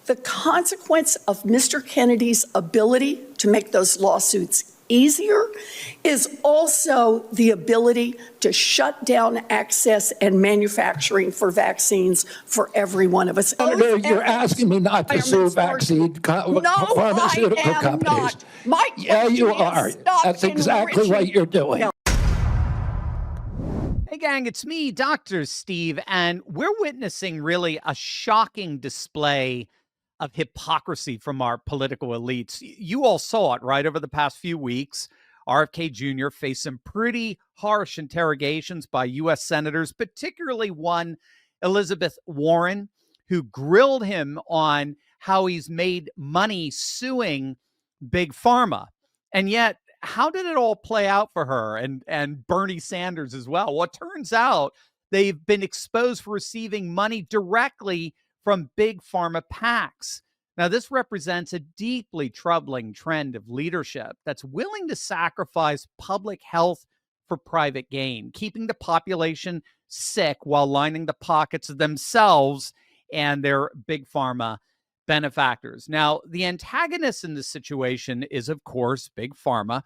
The consequence of Mr. Kennedy's ability to make those lawsuits easier is also the ability to shut down access and manufacturing for vaccines for every one of us. Senator, you're asking me not to sue pharmaceutical companies. My yeah, you are. That's exactly what you're doing. No. Hey, gang, it's me, Dr. Steve, and we're witnessing really a shocking display of hypocrisy from our political elites. You all saw it, right? Over the past few weeks, RFK Jr. faced some pretty harsh interrogations by U.S. senators, particularly one, Elizabeth Warren, who grilled him on how he's made money suing Big Pharma. And yet, how did it all play out for her and Bernie Sanders as well? Well, it turns out they've been exposed for receiving money directly from Big Pharma PACs. Now, this represents a deeply troubling trend of leadership that's willing to sacrifice public health for private gain, keeping the population sick while lining the pockets of themselves and their Big Pharma benefactors. Now, the antagonist in this situation is, of course, Big Pharma,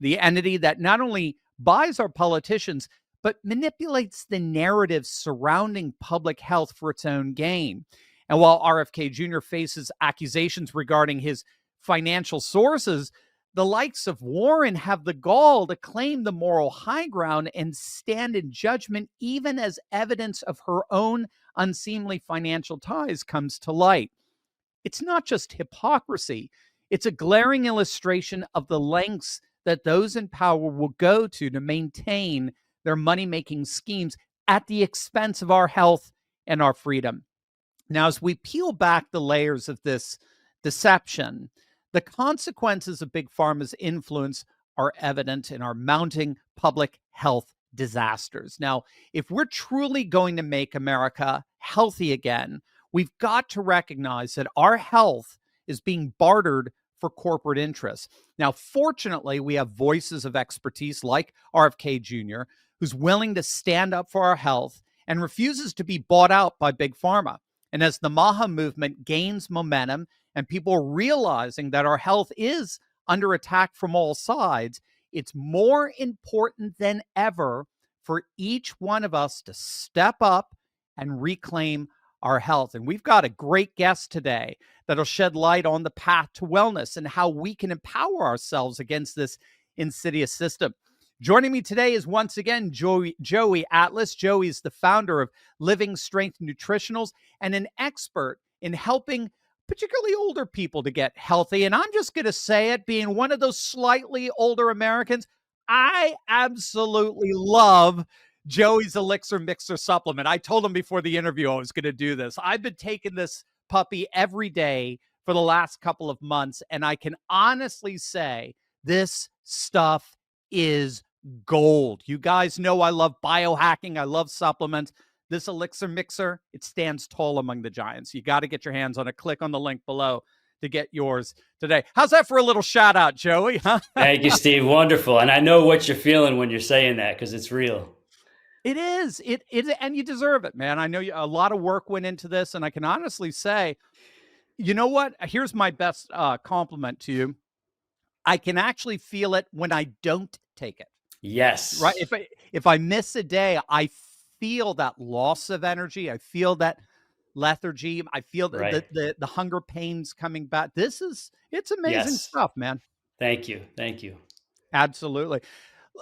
the entity that not only buys our politicians, but manipulates the narrative surrounding public health for its own gain. And while RFK Jr. faces accusations regarding his financial sources, the likes of Warren have the gall to claim the moral high ground and stand in judgment even as evidence of her own unseemly financial ties comes to light. It's not just hypocrisy. It's a glaring illustration of the lengths that those in power will go to maintain their money-making schemes at the expense of our health and our freedom. Now, as we peel back the layers of this deception, the consequences of Big Pharma's influence are evident in our mounting public health disasters. Now, if we're truly going to make America healthy again, we've got to recognize that our health is being bartered for corporate interests. Now, fortunately, we have voices of expertise like RFK Jr., who's willing to stand up for our health and refuses to be bought out by Big Pharma. And as the MAHA movement gains momentum and people are realizing that our health is under attack from all sides, it's more important than ever for each one of us to step up and reclaim our health. And we've got a great guest today that'll shed light on the path to wellness and how we can empower ourselves against this insidious system. Joining me today is once again Joey Atlas. Joey is the founder of Living Strength Nutritionals and an expert in helping particularly older people to get healthy. And I'm just going to say it, being one of those slightly older Americans, I absolutely love Joey's Elixir Mixer supplement. I told him before the interview I was going to do this. I've been taking this puppy every day for the last couple of months, and I can honestly say this stuff is gold. You guys know I love biohacking. I love supplements. This Elixir Mixer, it stands tall among the giants. You got to get your hands on it. Click on the link below to get yours today. How's that for a little shout out, Joey? Huh? Thank you, Steve. Wonderful. And I know what you're feeling when you're saying that because it's real. It is. It and you deserve it, man. I know a lot of work went into this, and I can honestly say, you know what? Here's my best compliment to you. I can actually feel it when I don't take it. Yes. Right. If I miss a day, I feel that loss of energy. I feel that lethargy. I feel the hunger pains coming back. It's amazing stuff, man. Thank you. Thank you. Absolutely.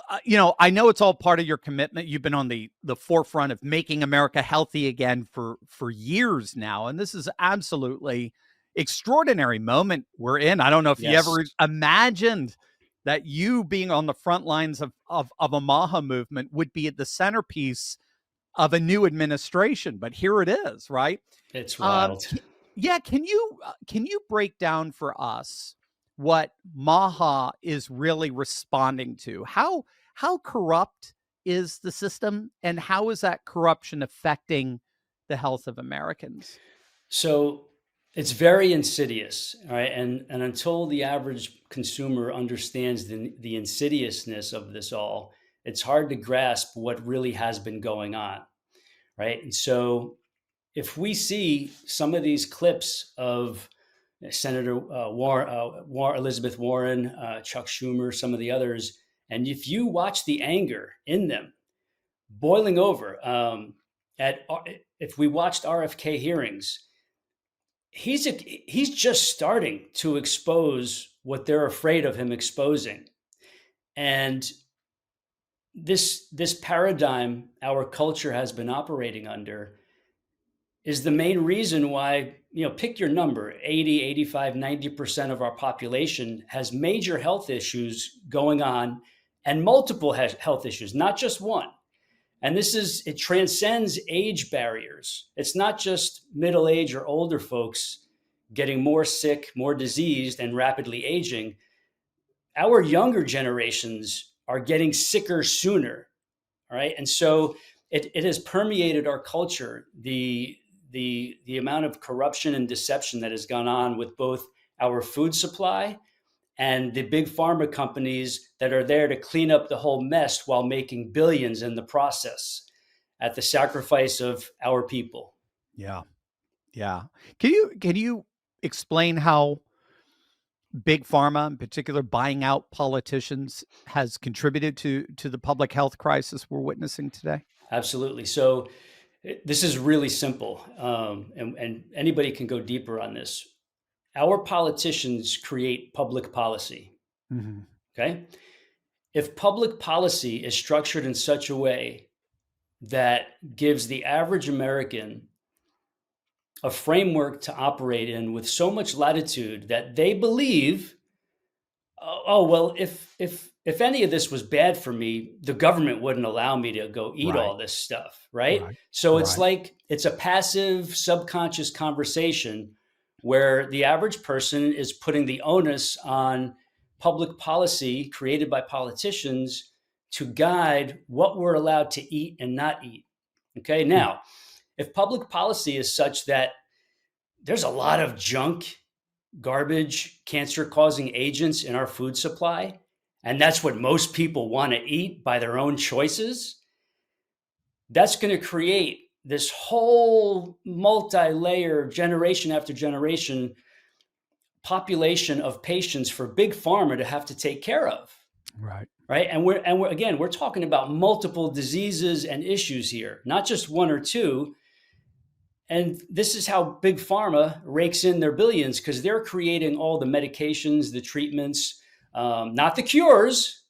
I know it's all part of your commitment. You've been on the forefront of making America healthy again for years now. And this is absolutely extraordinary moment we're in. I don't know if you ever imagined that you being on the front lines of a MAHA movement would be at the centerpiece of a new administration, but here it is, right? It's wild. Can you break down for us what MAHA is really responding to? How corrupt is the system, and how is that corruption affecting the health of Americans? So it's very insidious, all right? And until the average consumer understands the insidiousness of this all, it's hard to grasp what really has been going on, right? And so if we see some of these clips of Senator Elizabeth Warren, Chuck Schumer, some of the others, and if you watch the anger in them boiling over, if we watched RFK hearings, he's just starting to expose what they're afraid of him exposing. And this paradigm our culture has been operating under is the main reason why, pick your number, 80, 85, 90% of our population has major health issues going on, and multiple health issues, not just one. And it transcends age barriers. It's not just middle age or older folks getting more sick, more diseased, and rapidly aging. Our younger generations are getting sicker sooner. All right. And so it has permeated our culture, the amount of corruption and deception that has gone on with both our food supply and the big pharma companies that are there to clean up the whole mess while making billions in the process at the sacrifice of our people. Yeah. Yeah. Can you explain how big pharma, in particular, buying out politicians, has contributed to the public health crisis we're witnessing today? Absolutely. So this is really simple, and anybody can go deeper on this. Our politicians create public policy. Mm-hmm. Okay. If public policy is structured in such a way that gives the average American a framework to operate in with so much latitude that they believe, oh well, if any of this was bad for me, the government wouldn't allow me to go eat all this stuff, right? So it's like it's a passive, subconscious conversation where the average person is putting the onus on public policy created by politicians to guide what we're allowed to eat and not eat. Okay, now, if public policy is such that there's a lot of junk, garbage, cancer-causing agents in our food supply, and that's what most people want to eat by their own choices, that's going to create this whole multi-layer, generation after generation population of patients for big pharma to have to take care of. Right. And we're talking about multiple diseases and issues here, not just one or two. And this is how big pharma rakes in their billions, because they're creating all the medications, the treatments, not the cures,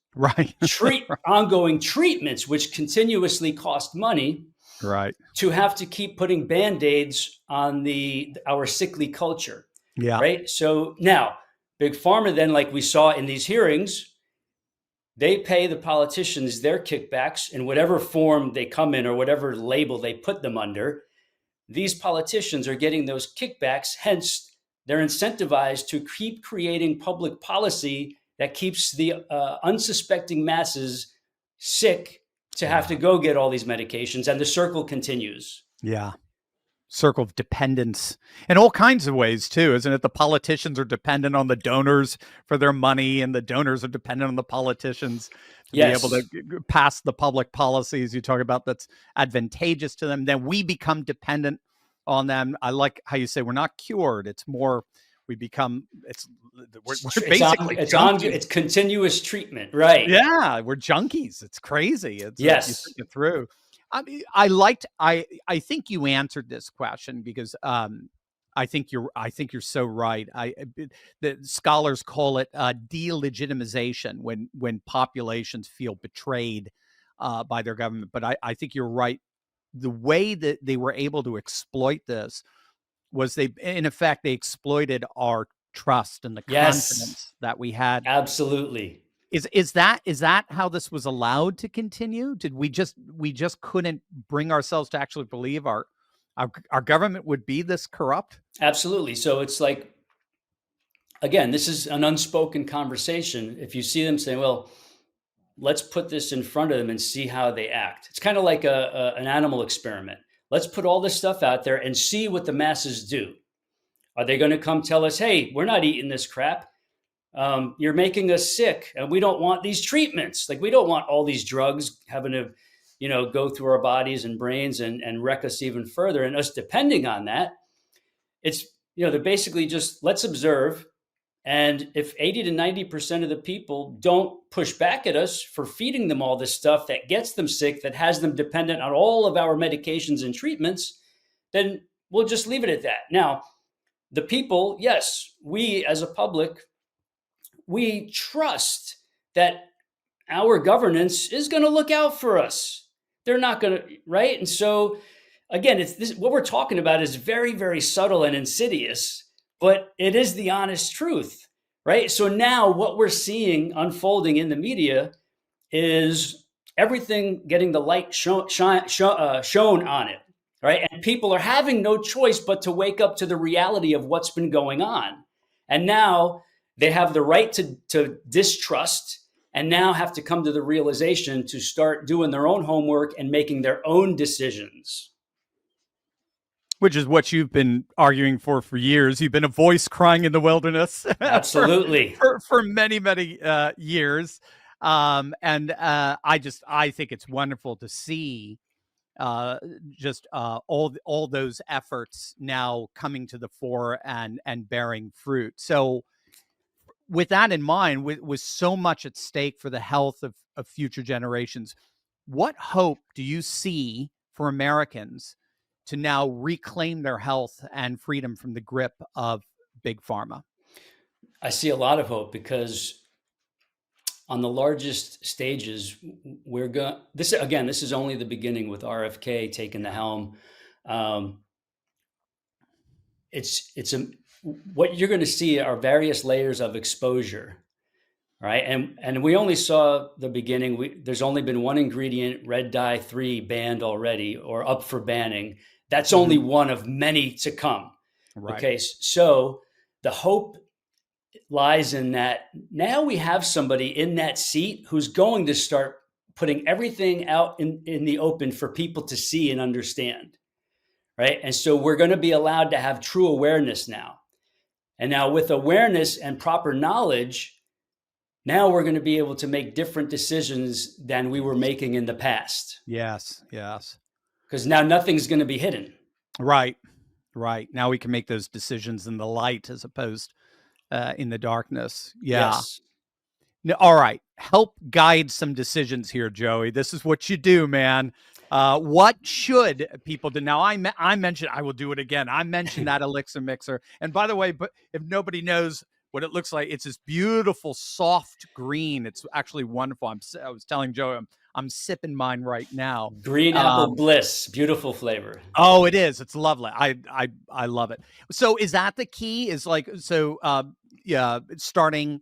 ongoing treatments, which continuously cost money. Right. To have to keep putting Band-Aids on our sickly culture. Yeah. Right. So now big pharma, then, like we saw in these hearings, they pay the politicians their kickbacks in whatever form they come in or whatever label they put them under. These politicians are getting those kickbacks. Hence, they're incentivized to keep creating public policy that keeps the unsuspecting masses sick to have to go get all these medications, and the circle continues. Yeah. Circle of dependence in all kinds of ways too, isn't it? The politicians are dependent on the donors for their money, and the donors are dependent on the politicians to be able to pass the public policies you talk about that's advantageous to them. Then we become dependent on them. I like how you say we're not cured. It's more we're basically it's continuous treatment, right? Yeah, we're junkies. It's crazy. It's yes, you think it through. I mean, I think you answered this question because I think you're so right. The scholars call it delegitimization when populations feel betrayed by their government. But I think you're right. The way that they were able to exploit this was they exploited our trust and the confidence that we had. Absolutely. Is that how this was allowed to continue? Did we just couldn't bring ourselves to actually believe our government would be this corrupt? Absolutely. So it's like, again, this is an unspoken conversation. If you see them saying, well, let's put this in front of them and see how they act. It's kind of like an animal experiment. Let's put all this stuff out there and see what the masses do. Are they going to come tell us, hey, we're not eating this crap. You're making us sick and we don't want these treatments. Like, we don't want all these drugs having to go through our bodies and brains and wreck us even further. And us depending on that, it's, they're basically just, let's observe. And if 80 to 90% of the people don't push back at us for feeding them all this stuff that gets them sick, that has them dependent on all of our medications and treatments, then we'll just leave it at that. Now, the people, yes, we as a public, we trust that our governance is going to look out for us. They're not going to, right? And so, again, what we're talking about is very, very subtle and insidious, but it is the honest truth, right? So now what we're seeing unfolding in the media is everything getting the light shown on it, right? And people are having no choice but to wake up to the reality of what's been going on. And now they have the right to distrust, and now have to come to the realization to start doing their own homework and making their own decisions. Which is what you've been arguing for years. You've been a voice crying in the wilderness. Absolutely. for many, many years. I think it's wonderful to see all those efforts now coming to the fore and bearing fruit. So with that in mind, with so much at stake for the health of future generations, what hope do you see for Americans to now reclaim their health and freedom from the grip of big pharma? I see a lot of hope, because on the largest stages, this is only the beginning with RFK taking the helm. What you're going to see are various layers of exposure, right? And we only saw the beginning. There's only been one ingredient, red dye 3, banned already or up for banning. That's only one of many to come. Right. Okay, so the hope lies in that now we have somebody in that seat who's going to start putting everything out in the open for people to see and understand, right? And so we're going to be allowed to have true awareness now. And now with awareness and proper knowledge, now we're going to be able to make different decisions than we were making in the past. Yes. Because now nothing's going to be hidden. Right. Now we can make those decisions in the light as opposed in the darkness. Yeah. Yes. Now, all right. Help guide some decisions here, Joey. This is what you do, man. What should people do? Now, I mentioned, I will do it again. I mentioned that elixir mixer. And by the way, but if nobody knows what it looks like, it's this beautiful, soft green. It's actually wonderful. I was telling Joey, I'm sipping mine right now. Green apple bliss, beautiful flavor. Oh, it is. It's lovely. I love it. So is that the key? Is starting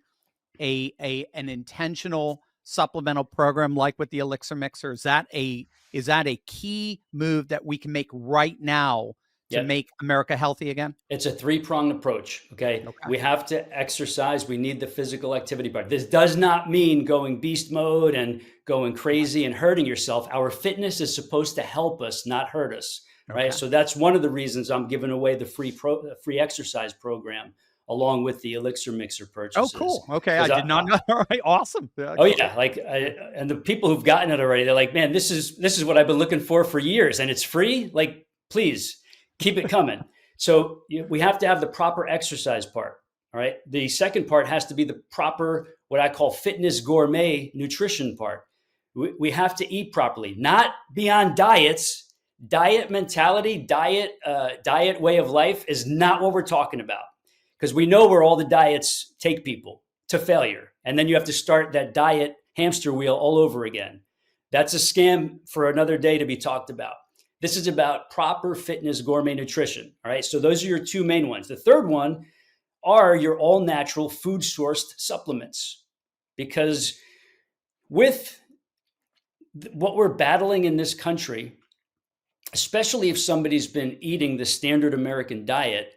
an intentional supplemental program like with the elixir mixer? Is that a key move that we can make right now to make America healthy again? It's a 3-pronged approach. Okay. We have to exercise. We need the physical activity part. This does not mean going beast mode and going crazy and hurting yourself. Our fitness is supposed to help us, not hurt us. Right. So that's one of the reasons I'm giving away the free exercise program along with the elixir mixer purchases. Oh, cool. Okay. I did not know. All right. Awesome. Oh yeah. And the people who've gotten it already, they're like, man, this is what I've been looking for years, and it's free. Like, please keep it coming. So we have to have the proper exercise part. All right. The second part has to be the proper, what I call fitness gourmet nutrition part. We have to eat properly, not beyond diets. Diet mentality, diet way of life is not what we're talking about. Because we know where all the diets take people to failure. And then you have to start that diet hamster wheel all over again. That's a scam for another day to be talked about. This is about proper fitness gourmet nutrition. All right. So those are your two main ones. The third one are your all natural food sourced supplements. Because with what we're battling in this country, especially if somebody's been eating the standard American diet,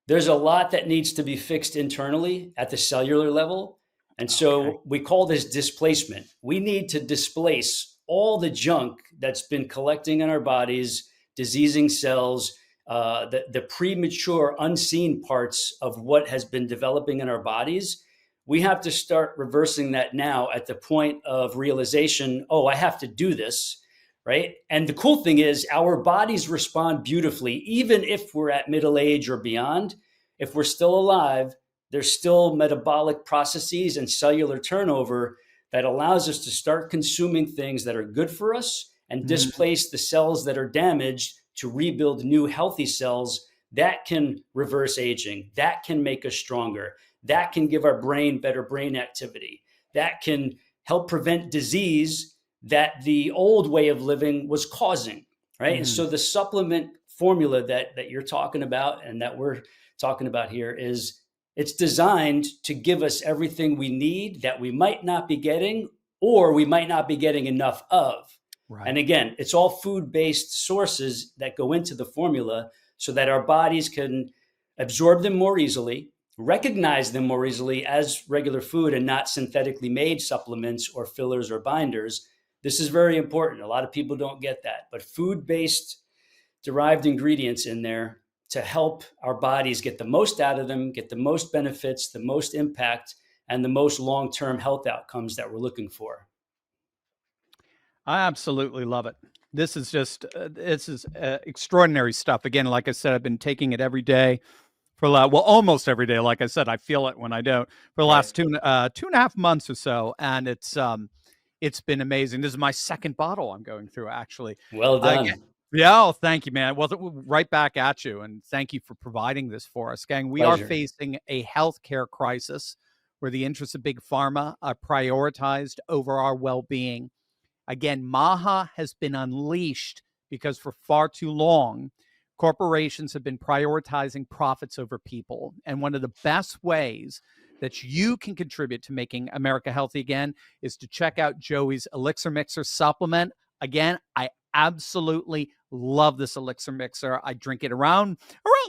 there's a lot that needs to be fixed internally at the cellular level. And so we call this displacement. We need to displace all the junk that's been collecting in our bodies, diseasing cells, the premature unseen parts of what has been developing in our bodies. We have to start reversing that now at the point of realization, oh, I have to do this, right? And the cool thing is our bodies respond beautifully, even if we're at middle age or beyond. If we're still alive, there's still metabolic processes and cellular turnover that allows us to start consuming things that are good for us and displace the cells that are damaged to rebuild new healthy cells that can reverse aging, that can make us stronger, that can give our brain better brain activity, that can help prevent disease that the old way of living was causing, right? And so the supplement formula that you're talking about and that we're talking about here is, it's designed to give us everything we need that we might not be getting or we might not be getting enough of. Right. And again, it's all food-based sources that go into the formula so that our bodies can absorb them more easily, recognize them more easily as regular food and not synthetically made supplements or fillers or binders. This is very important. A lot of people don't get that, but food-based derived ingredients in there to help our bodies get the most out of them, get the most benefits, the most impact, and the most long-term health outcomes that we're looking for. I absolutely love it. This is just, extraordinary stuff. Again, like I said, I've been taking it every day for, almost every day. Like I said, I feel it when I don't, for the last 2.5 months or so. And it's been amazing. This is my second bottle I'm going through, actually. Well done. Yeah, thank you, man. Well, right back at you. And thank you for providing this for us, gang. We are facing a healthcare crisis where the interests of big pharma are prioritized over our well-being. Again, MAHA has been unleashed because for far too long, corporations have been prioritizing profits over people. And one of the best ways that you can contribute to making America healthy again is to check out Joey's Elixir Mixer supplement. Again, I absolutely love this Elixir Mixer. I drink it around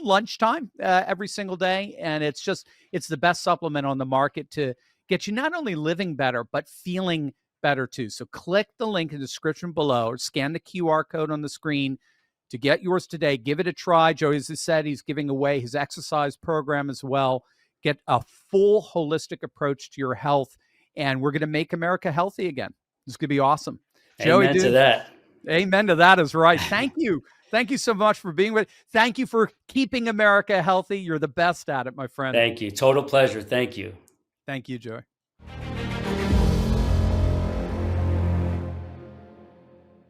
lunchtime every single day. And it's the best supplement on the market to get you not only living better, but feeling better too. So click the link in the description below or scan the QR code on the screen to get yours today. Give it a try. Joey, as I said, he's giving away his exercise program as well. Get a full holistic approach to your health, and we're going to make America healthy again. It's going to be awesome. Amen to that. Amen to that is right. Thank you. Thank you so much for being with. Thank you for keeping America healthy. You're the best at it, my friend. Thank you. Total pleasure. Thank you. Thank you, Joey.